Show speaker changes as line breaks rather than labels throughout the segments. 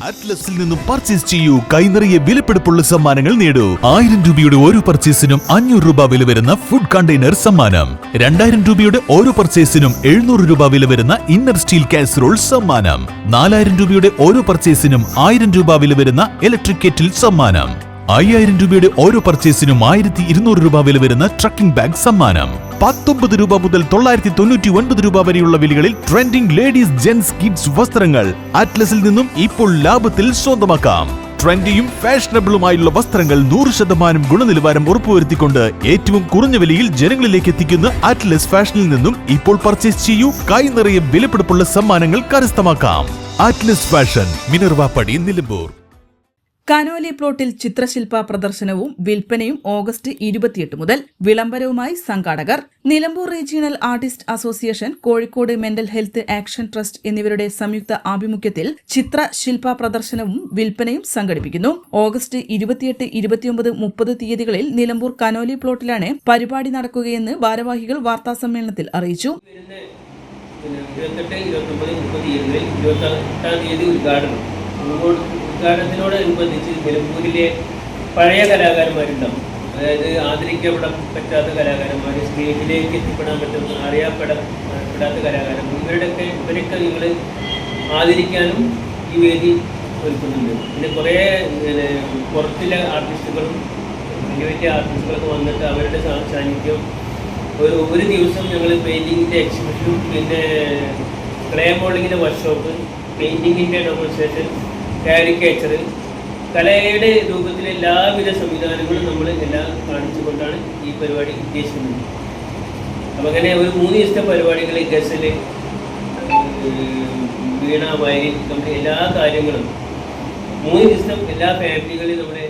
അറ്റ്ലസിൽ നിന്നും പർച്ചേസ് ചെയ്യൂ. കൈനിറയെ വിലപിടിപ്പുള്ള സമ്മാനങ്ങൾ നേടൂ. 1000 രൂപയുടെ ഓരോ പർച്ചേസിനും 500 രൂപ വില വരുന്ന ഫുഡ് കണ്ടെയ്നർ സമ്മാനം. 2000 രൂപയുടെ ഓരോ പർച്ചേസിനും 700 രൂപ വില വരുന്ന ഇന്നർ സ്റ്റീൽ കാസറോൾ സമ്മാനം. 4000 രൂപയുടെ ഓരോ പർച്ചേസിനും 1000 രൂപ വില വരുന്ന ഇലക്ട്രിക് കെറ്റിൽ സമ്മാനം. 5000 രൂപയുടെ ഓരോ പർച്ചേസിനും 1200 രൂപ വില വരുന്ന ട്രക്കിംഗ് ബാഗ് സമ്മാനം. 19 രൂപ മുതൽ 999 രൂപ വരെയുള്ള വിലകളിൽ ട്രെൻഡിംഗ് ലേഡീസ് ജെന്റ്സ് കിഡ്സ് വസ്ത്രങ്ങൾ അറ്റ്ലസിൽ നിന്നും ഇപ്പോൾ ലാഭത്തിൽ സ്വന്തമാക്കാം. ട്രെൻഡിയും ഫാഷനബിളുമായുള്ള വസ്ത്രങ്ങൾ 100% ഗുണനിലവാരം ഉറപ്പുവരുത്തിക്കൊണ്ട് ഏറ്റവും കുറഞ്ഞ വിലയിൽ ജനങ്ങളിലേക്ക് എത്തിക്കുന്ന അറ്റ്ലസ് ഫാഷനിൽ നിന്നും ഇപ്പോൾ പർച്ചേസ് ചെയ്യൂ. കൈ നിറയെ വിലപിടിപ്പുള്ള സമ്മാനങ്ങൾ കരസ്ഥമാക്കാം. Atlas fashion, Minervappadi, Nilambur.
Conolly പ്ലോട്ടിൽ ചിത്രശില്പ പ്രദർശനവും വിൽപ്പനയും ഓഗസ്റ്റ് 28 മുതൽ. വിളംബരവുമായി സംഘാടകർ Nilambur regional artist association, Kozhikode mental health action trust എന്നിവരുടെ സംയുക്ത ആഭിമുഖ്യത്തിൽ ചിത്രശില്പ പ്രദർശനവും വിൽപ്പനയും സംഘടിപ്പിക്കുന്നു. ഓഗസ്റ്റ് 28, 29, 30 തീയതികളിൽ നിലമ്പൂർ കനോലി പ്ലോട്ടിലാണ് പരിപാടി നടക്കുകയെന്ന് ഭാരവാഹികൾ വാർത്താസമ്മേളനത്തിൽ അറിയിച്ചു.
28 ഉദ്ഘാടനത്തിനോടനുബന്ധിച്ച് നിലമ്പൂരിലെ പഴയ കലാകാരന്മാരുണ്ടാവും. അതായത് ആദരിക്കപ്പെടാൻ പറ്റാത്ത കലാകാരന്മാർ, സ്റ്റേജിലേക്ക് എത്തിപ്പെടാൻ പറ്റുന്ന അറിയപ്പെടാത്ത കലാകാരന്മാർ, ഇവരൊക്കെ നിങ്ങൾ ആദരിക്കാനും ഈ വേദി ഒരുക്കുന്നുണ്ട്. പിന്നെ കുറേ പുറത്തിലെ ആർട്ടിസ്റ്റുകളും വലിയ വലിയ ആർട്ടിസ്റ്റുകളൊക്കെ വന്നിട്ട് അവരുടെ സാന്നിധ്യം ഒരു ദിവസം ഞങ്ങൾ പെയിൻറ്റിങ്ങിൻ്റെ എക്സിബിഷനും പിന്നെ ക്ലേ മോൾഡിങ്ങിൻ്റെ വർക്ക്ഷോപ്പ്, പെയിൻറ്റിങ്ങിൻ്റെ ഡെമോൺസ്ട്രേഷൻ, കാരിക്കേച്ചർ, കലയുടെ രൂപത്തിലെ എല്ലാവിധ സംവിധാനങ്ങളും നമ്മൾ എല്ലാം കാണിച്ചുകൊണ്ടാണ് ഈ പരിപാടി ഉദ്ദേശിക്കുന്നത്. അപ്പം അങ്ങനെ ഒരു 3 ദിവസത്തെ പരിപാടികൾ, ഗസൽ, വീണ, വയലിൻ, നമ്മുടെ എല്ലാ കാര്യങ്ങളും 3 ദിവസം എല്ലാ ഫാമിലികളും നമ്മുടെ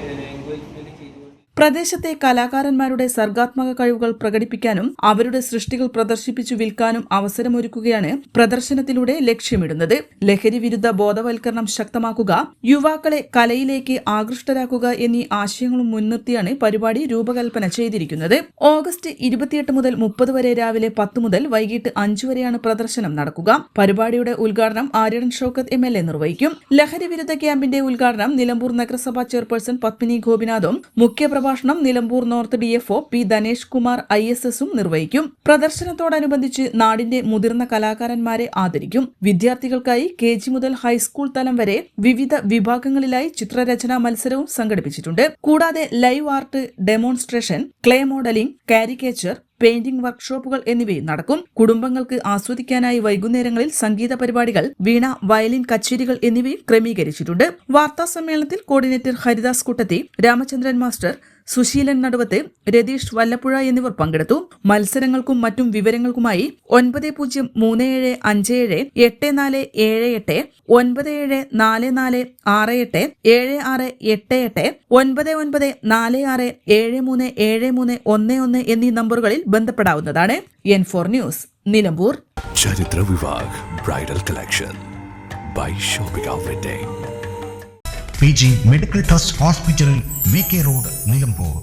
പ്രദേശത്തെ കലാകാരന്മാരുടെ സർഗാത്മക കഴിവുകൾ പ്രകടിപ്പിക്കാനും അവരുടെ സൃഷ്ടികൾ പ്രദർശിപ്പിച്ചു വിൽക്കാനും അവസരമൊരുക്കുകയാണ് പ്രദർശനത്തിലൂടെ ലക്ഷ്യമിടുന്നത്. ലഹരി വിരുദ്ധ ബോധവൽക്കരണം ശക്തമാക്കുക, യുവാക്കളെ കലയിലേക്ക് ആകൃഷ്ടരാക്കുക എന്നീ ആശയങ്ങളും മുൻനിർത്തിയാണ് പരിപാടി രൂപകൽപ്പന ചെയ്തിരിക്കുന്നത്. ഓഗസ്റ്റ് 28 മുതൽ 30 വരെ രാവിലെ 10 മുതൽ വൈകിട്ട് 5 വരെയാണ് പ്രദർശനം നടക്കുക. പരിപാടിയുടെ ഉദ്ഘാടനം ആര്യടൻ ഷൌക്കത്ത് MLA നിർവഹിക്കും. ലഹരി വിരുദ്ധ ക്യാമ്പിന്റെ ഉദ്ഘാടനം നിലമ്പൂർ നഗരസഭാ ചെയർപേഴ്സൺ പത്മിനി ഗോപിനാഥും മുഖ്യപ്രഭാഷണം Nilambur north DFO P Dhanesh Kumar ISSും നിർവഹിക്കും. പ്രദർശനത്തോടനുബന്ധിച്ച് നാടിന്റെ മുതിർന്ന കലാകാരന്മാരെ ആദരിക്കും. വിദ്യാർത്ഥികൾക്കായി KG മുതൽ ഹൈസ്കൂൾ തലം വരെ വിവിധ വിഭാഗങ്ങളിലായി ചിത്രരചനാ മത്സരവും സംഘടിപ്പിച്ചിട്ടുണ്ട്. കൂടാതെ live art, demonstration, clay modelling, caricature, painting വർക്ക്ഷോപ്പുകൾ എന്നിവയും നടക്കും. കുടുംബങ്ങൾക്ക് ആസ്വദിക്കാനായി വൈകുന്നേരങ്ങളിൽ സംഗീത പരിപാടികൾ, വീണ, വയലിൻ കച്ചേരികൾ എന്നിവയും ക്രമീകരിച്ചിട്ടുണ്ട്. വാർത്താ സമ്മേളനത്തിൽ കോർഡിനേറ്റർ ഹരിദാസ് കുട്ടത്തി, രാമചന്ദ്രൻ മാസ്റ്റർ, സുശീലൻ നടുവത്ത്, രതീഷ് വല്ലപ്പുഴ എന്നിവർ പങ്കെടുത്തു. മത്സരങ്ങൾക്കും മറ്റും വിവരങ്ങൾക്കുമായി 9037578478, 974468 7688, 9946737311 എന്നീ നമ്പറുകളിൽ ബന്ധപ്പെടാവുന്നതാണ്. N4 news, Nilambur.
Charithra Vivah bridal collection by shopping outlet.
PG medical trust hospital, VK road, Nilambur.